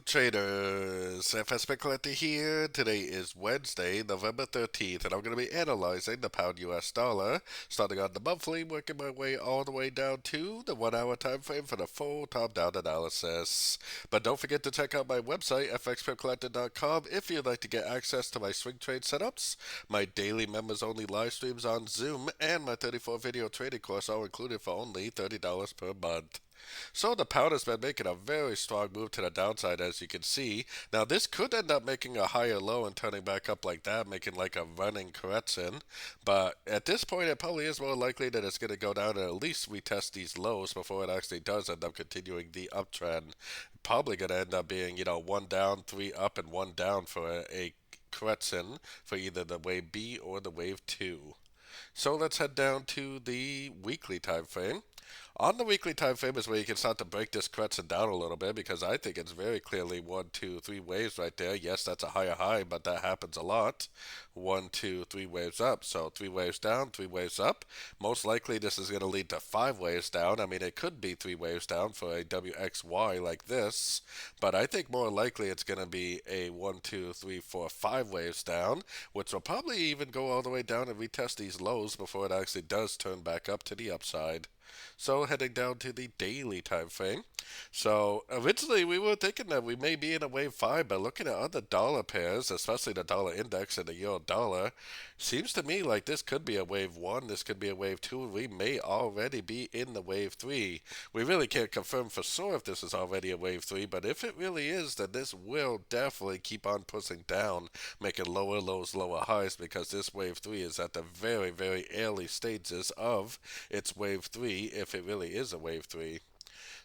traders, FX Pip Collector here. Today is Wednesday, November 13th, and I'm going to be analyzing the pound US dollar, starting on the monthly, working my way all the way down to the 1 hour time frame for the full top-down analysis. But don't forget to check out my website, fxpipcollector.com, if you'd like to get access to my swing trade setups, my daily members-only live streams on Zoom, and my 34-video trading course, all included for only $30 per month. So the pound has been making a very strong move to the downside, as you can see. Now this could end up making a higher low and turning back up like that, making like a running correction. But at this point, it probably is more likely that it's going to go down and at least retest these lows before it actually does end up continuing the uptrend. Probably going to end up being, one down, three up, and one down for a correction for either the wave B or the wave 2. So let's head down to the weekly time frame. On the weekly time frame is where you can start to break this correction down a little bit, because I think it's very clearly 1, 2, 3 waves right there. Yes, that's a higher high, but that happens a lot. 1, 2, 3 waves up. So 3 waves down, 3 waves up. Most likely this is going to lead to 5 waves down. I mean, it could be 3 waves down for a WXY like this, but I think more likely it's going to be a 1, 2, 3, 4, 5 waves down, which will probably even go all the way down and retest these lows before it actually does turn back up to the upside. So heading down to the daily time frame. So originally we were thinking that we may be in a wave 5, but looking at other dollar pairs, especially the dollar index and the euro dollar, seems to me like this could be a wave 1, this could be a wave 2, we may already be in the wave 3. We really can't confirm for sure if this is already a wave 3, but if it really is, then this will definitely keep on pushing down, making lower lows, lower highs, because this wave 3 is at the very, very early stages of its wave 3, if it really is a wave 3.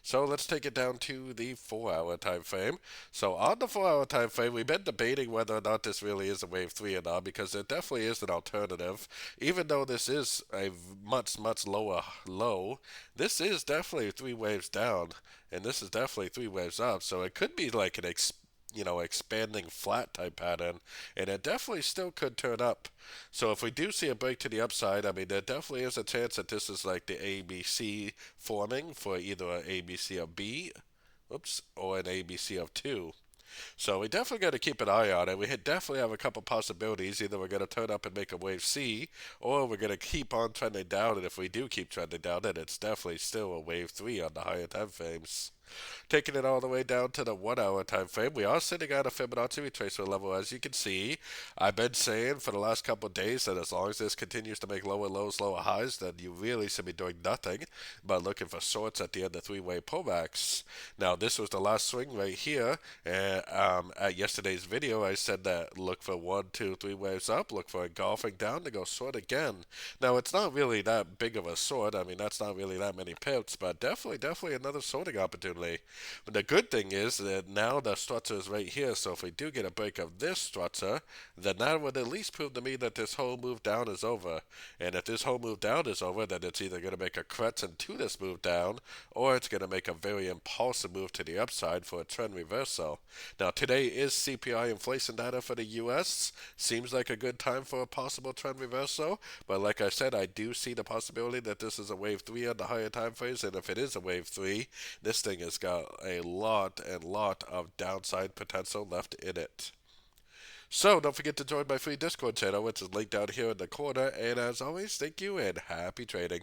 So let's take it down to the 4-hour time frame. So on the 4-hour time frame, we've been debating whether or not this really is a wave 3 or not, because it definitely is an alternative. Even though this is a much, much lower low, this is definitely 3 waves down, and this is definitely 3 waves up. So it could be like an expanding flat type pattern, and it definitely still could turn up. So if we do see a break to the upside, I mean, there definitely is a chance that this is like the ABC forming for either an ABC of B, or an ABC of 2. So we definitely got to keep an eye on it. We definitely have a couple possibilities. Either we're going to turn up and make a wave C, or we're going to keep on trending down. And if we do keep trending down, then it's definitely still a wave 3 on the higher time frames. Taking it all the way down to the 1 hour time frame, we are sitting at a Fibonacci retracement level, as you can see. I've been saying for the last couple of days that as long as this continues to make lower lows, lower highs, then you really should be doing nothing but looking for shorts at the end of 3-way pullbacks. Now, this was the last swing right here, and at yesterday's video, I said that look for 1, 2, 3 waves up, look for a golfing down to go short again. Now, it's not really that big of a short. I mean, that's not really that many pips, but definitely another shorting opportunity. But the good thing is that now the structure is right here, so if we do get a break of this structure, then that would at least prove to me that this whole move down is over. And if this whole move down is over, then it's either going to make a correction to this move down, or it's going to make a very impulsive move to the upside for a trend reversal. Now, today is CPI inflation data for the US. Seems like a good time for a possible trend reversal, but like I said, I do see the possibility that this is a wave 3 on the higher time frames, and if it is a wave 3, this thing has got a lot of downside potential left in it. So don't forget to join my free Discord channel, which is linked down here in the corner, and as always, thank you and happy trading.